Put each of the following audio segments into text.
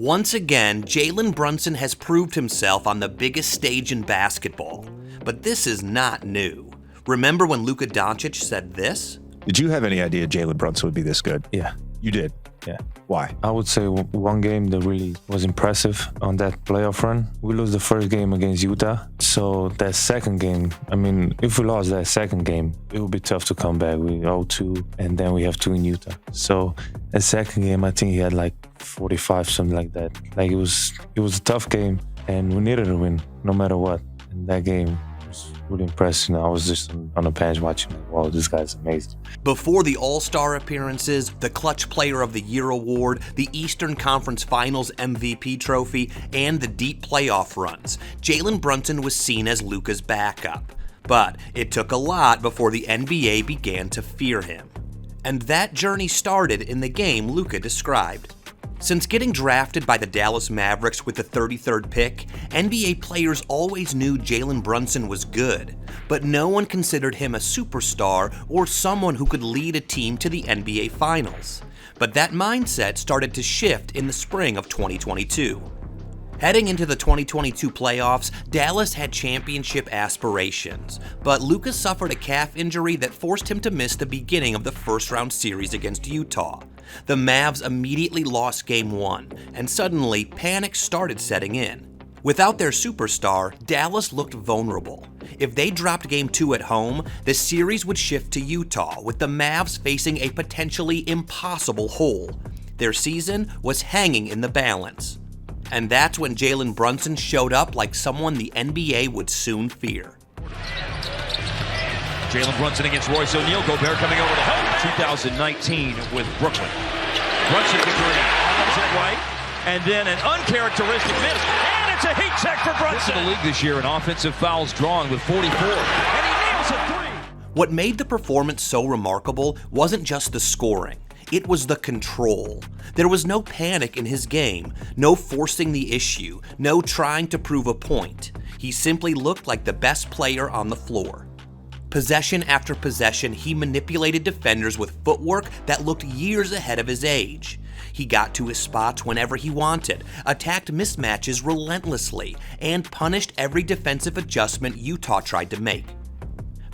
Once again, Jalen Brunson has proved himself on the biggest stage in basketball. But this is not new. Remember when Luka Dončić said this? Did you have any idea Jalen Brunson would be this good? Yeah. You did? Yeah. Why? I would say one game that really was impressive on that playoff run. We lost the first game against Utah. So that second game, if we lost that second game, it would be tough to come back. We 0-2, and then we have 2 in Utah. So that second game, I think he had like 45, something like that. Like it was a tough game, and we needed to win no matter what. And that game was really impressive. I was just on the bench watching, like, wow, this guy's amazing. Before the All-Star appearances, the Clutch Player of the Year award, the Eastern Conference Finals MVP trophy, and the deep playoff runs, Jalen Brunson was seen as Luka's backup. But it took a lot before the NBA began to fear him. And that journey started in the game Luka described. Since getting drafted by the Dallas Mavericks with the 33rd pick, NBA players always knew Jalen Brunson was good, but no one considered him a superstar or someone who could lead a team to the NBA Finals. But that mindset started to shift in the spring of 2022. Heading into the 2022 playoffs, Dallas had championship aspirations, but Luka suffered a calf injury that forced him to miss the beginning of the first-round series against Utah. The Mavs immediately lost Game 1, and suddenly panic started setting in. Without their superstar, Dallas looked vulnerable. If they dropped Game 2 at home, the series would shift to Utah, with the Mavs facing a potentially impossible hole. Their season was hanging in the balance. And that's when Jalen Brunson showed up like someone the NBA would soon fear. Jalen Brunson against Royce O'Neal. Gobert coming over the hoop. 2019 with Brooklyn. Brunson to three. Arms it right. And then an uncharacteristic miss. And it's a heat check for Brunson. In the league this year in offensive fouls drawn with 44. And he nails a three. What made the performance so remarkable wasn't just the scoring. It was the control. There was no panic in his game, no forcing the issue, no trying to prove a point. He simply looked like the best player on the floor. Possession after possession, he manipulated defenders with footwork that looked years ahead of his age. He got to his spots whenever he wanted, attacked mismatches relentlessly, and punished every defensive adjustment Utah tried to make.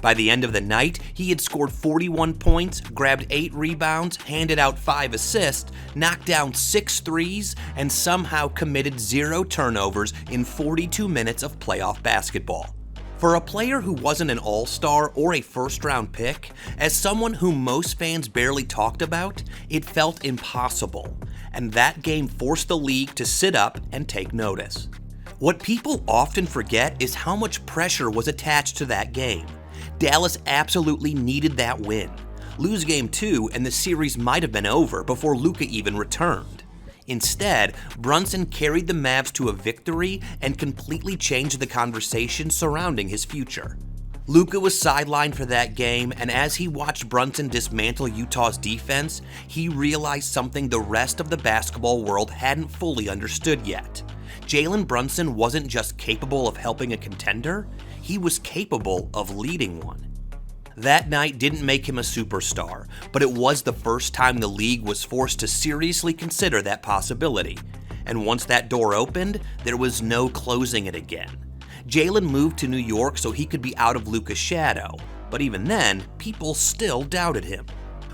By the end of the night, he had scored 41 points, grabbed 8 rebounds, handed out 5 assists, knocked down 6 threes, and somehow committed 0 turnovers in 42 minutes of playoff basketball. For a player who wasn't an all-star or a first-round pick, as someone whom most fans barely talked about, it felt impossible. And that game forced the league to sit up and take notice. What people often forget is how much pressure was attached to that game. Dallas absolutely needed that win. Lose Game 2 and the series might have been over before Luka even returned. Instead, Brunson carried the Mavs to a victory and completely changed the conversation surrounding his future. Luka was sidelined for that game, and as he watched Brunson dismantle Utah's defense, he realized something the rest of the basketball world hadn't fully understood yet. Jalen Brunson wasn't just capable of helping a contender, he was capable of leading one. That night didn't make him a superstar, but it was the first time the league was forced to seriously consider that possibility. And once that door opened, there was no closing it again. Jalen moved to New York so he could be out of Luka's shadow, but even then, people still doubted him.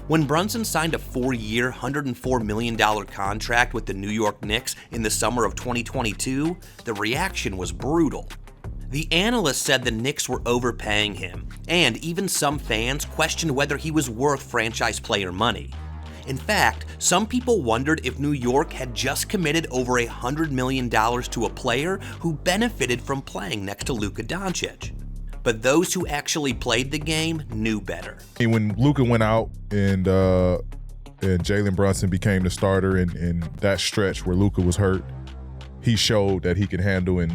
When Brunson signed a 4-year, $104 million contract with the New York Knicks in the summer of 2022, the reaction was brutal. The analysts said the Knicks were overpaying him, and even some fans questioned whether he was worth franchise player money. In fact, some people wondered if New York had just committed over $100 million to a player who benefited from playing next to Luka Dončić. But those who actually played the game knew better. When Luka went out and Jalen Brunson became the starter in that stretch where Luka was hurt, he showed that he could handle and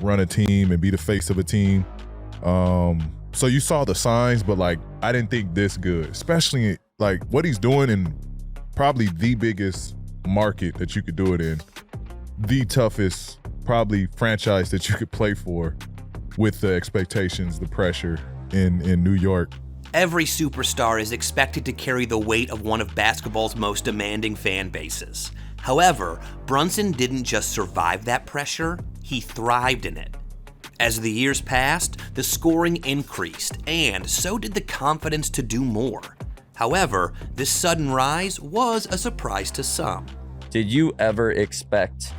run a team and be the face of a team. So you saw the signs, but I didn't think this good, especially what he's doing in probably the biggest market that you could do it in, the toughest probably franchise that you could play for, with the expectations, the pressure in New York. Every superstar is expected to carry the weight of one of basketball's most demanding fan bases. However, Brunson didn't just survive that pressure, he thrived in it. As the years passed, the scoring increased, and so did the confidence to do more. However, this sudden rise was a surprise to some. Did you ever expect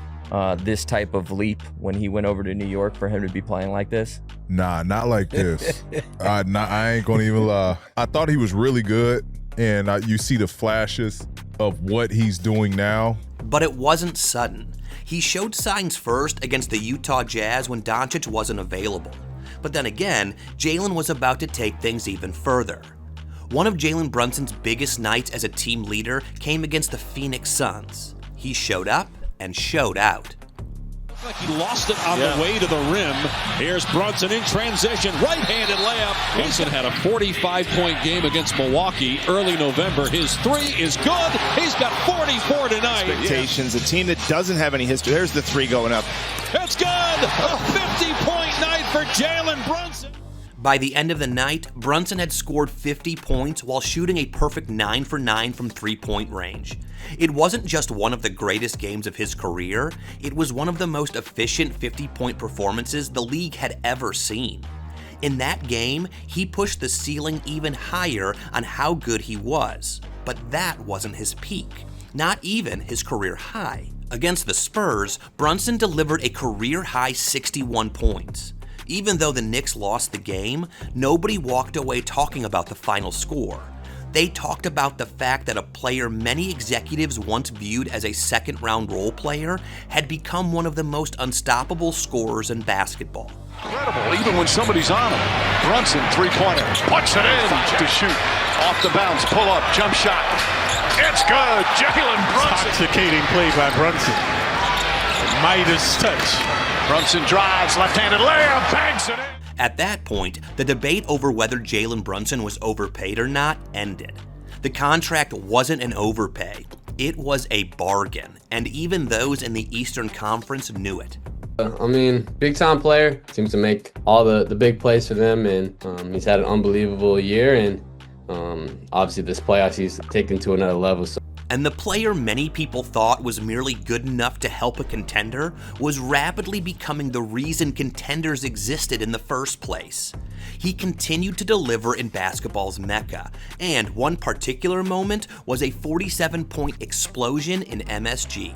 this type of leap when he went over to New York for him to be playing like this? Nah, not like this. I ain't gonna even lie. I thought he was really good, and you see the flashes of what he's doing now. But it wasn't sudden. He showed signs first against the Utah Jazz when Dončić wasn't available. But then again, Jalen was about to take things even further. One of Jalen Brunson's biggest nights as a team leader came against the Phoenix Suns. He showed up and showed out. Like he lost it on the way to the rim. Here's Brunson in transition, right-handed layup. Brunson had a 45-point game against Milwaukee early November. His three is good. He's got 44 tonight. Expectations, a team that doesn't have any history. There's the three going up. It's good. A 50-point night for Jalen Brunson. By the end of the night, Brunson had scored 50 points while shooting a perfect 9 for 9 from three-point range. It wasn't just one of the greatest games of his career, it was one of the most efficient 50-point performances the league had ever seen. In that game, he pushed the ceiling even higher on how good he was. But that wasn't his peak, not even his career high. Against the Spurs, Brunson delivered a career-high 61 points. Even though the Knicks lost the game, nobody walked away talking about the final score. They talked about the fact that a player many executives once viewed as a second-round role player had become one of the most unstoppable scorers in basketball. Incredible, even when somebody's on him. Brunson, three-pointer, puts it in to shoot. Off the bounce, pull-up, jump shot. It's good, Jalen Brunson. Intoxicating play by Brunson. Midas touch. Brunson drives, left-handed layup, banks it in. At that point, the debate over whether Jalen Brunson was overpaid or not ended. The contract wasn't an overpay, it was a bargain, and even those in the Eastern Conference knew it. I mean, big-time player, seems to make all the big plays for them, and he's had an unbelievable year, and obviously this playoffs he's taken to another level. And the player many people thought was merely good enough to help a contender was rapidly becoming the reason contenders existed in the first place. He continued to deliver in basketball's mecca, and one particular moment was a 47-point explosion in MSG.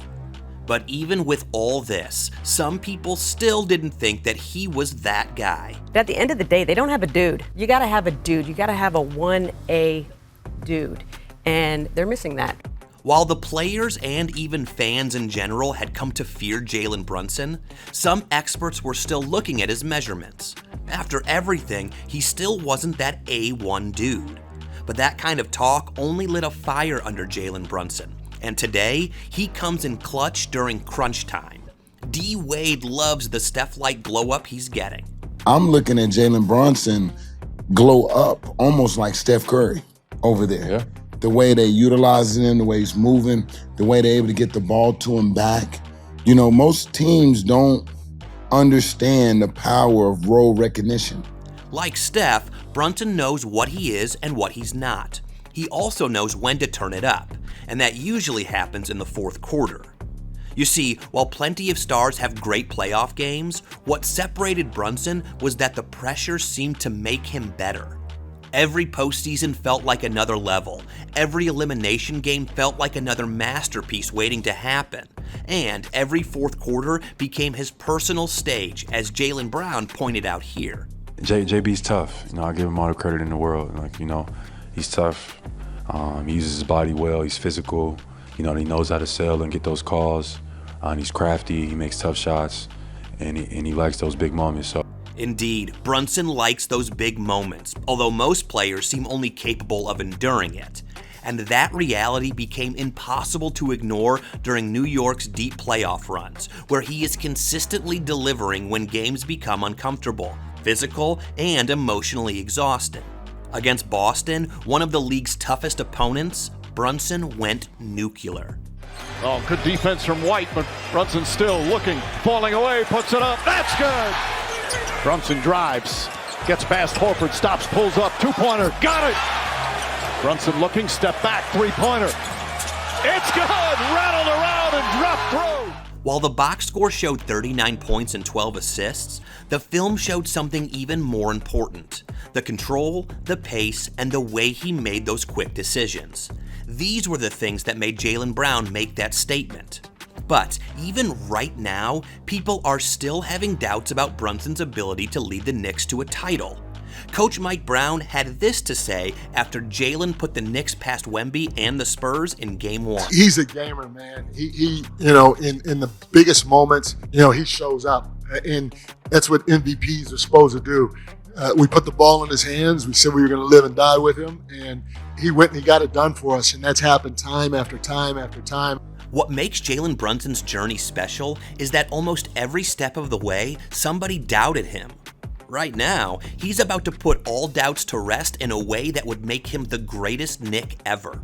But even with all this, some people still didn't think that he was that guy. At the end of the day, they don't have a dude. You gotta have a dude. You gotta have a 1A dude, and they're missing that. While the players and even fans in general had come to fear Jalen Brunson, some experts were still looking at his measurements. After everything, he still wasn't that A1 dude. But that kind of talk only lit a fire under Jalen Brunson, and today, he comes in clutch during crunch time. D. Wade loves the Steph-like glow-up he's getting. I'm looking at Jalen Brunson glow up almost like Steph Curry over there. Yeah. The way they utilizing him, the way he's moving, the way they're able to get the ball to him back. You know, most teams don't understand the power of role recognition. Like Steph, Brunson knows what he is and what he's not. He also knows when to turn it up, and that usually happens in the fourth quarter. You see, while plenty of stars have great playoff games, what separated Brunson was that the pressure seemed to make him better. Every postseason felt like another level. Every elimination game felt like another masterpiece waiting to happen. And every fourth quarter became his personal stage, as Jaylen Brown pointed out here. JB's tough. I give him all the credit in the world. He's tough. He uses his body well. He's physical. He knows how to sell and get those calls. And he's crafty. He makes tough shots, and he likes those big moments. So. Indeed, Brunson likes those big moments, although most players seem only capable of enduring it. And that reality became impossible to ignore during New York's deep playoff runs, where he is consistently delivering when games become uncomfortable, physical, and emotionally exhausting. Against Boston, one of the league's toughest opponents, Brunson went nuclear. Oh, good defense from White, but Brunson still looking, falling away, puts it up. That's good. Brunson drives, gets past Horford, stops, pulls up, two-pointer, got it. Brunson looking, step back, three-pointer. It's good. Rattled around and dropped through. While the box score showed 39 points and 12 assists, the film showed something even more important: the control, the pace, and the way he made those quick decisions. These were the things that made Jaylen Brown make that statement. But even right now, people are still having doubts about Brunson's ability to lead the Knicks to a title. Coach Mike Brown had this to say after Jaylen put the Knicks past Wemby and the Spurs in Game 1. He's a gamer, man. He in the biggest moments, he shows up. And that's what MVPs are supposed to do. We put the ball in his hands. We said we were going to live and die with him. And he went and he got it done for us. And that's happened time after time after time. What makes Jalen Brunson's journey special is that almost every step of the way, somebody doubted him. Right now, he's about to put all doubts to rest in a way that would make him the greatest Knick ever.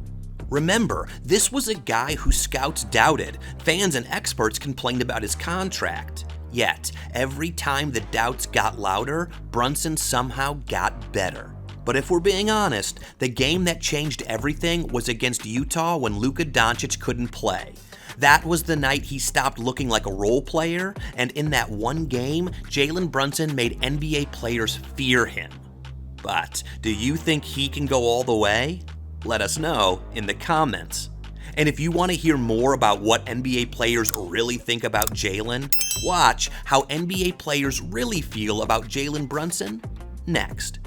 Remember, this was a guy who scouts doubted, fans and experts complained about his contract. Yet, every time the doubts got louder, Brunson somehow got better. But if we're being honest, the game that changed everything was against Utah when Luka Dončić couldn't play. That was the night he stopped looking like a role player, and in that one game, Jalen Brunson made NBA players fear him. But do you think he can go all the way? Let us know in the comments. And if you want to hear more about what NBA players really think about Jalen, watch how NBA players really feel about Jalen Brunson next.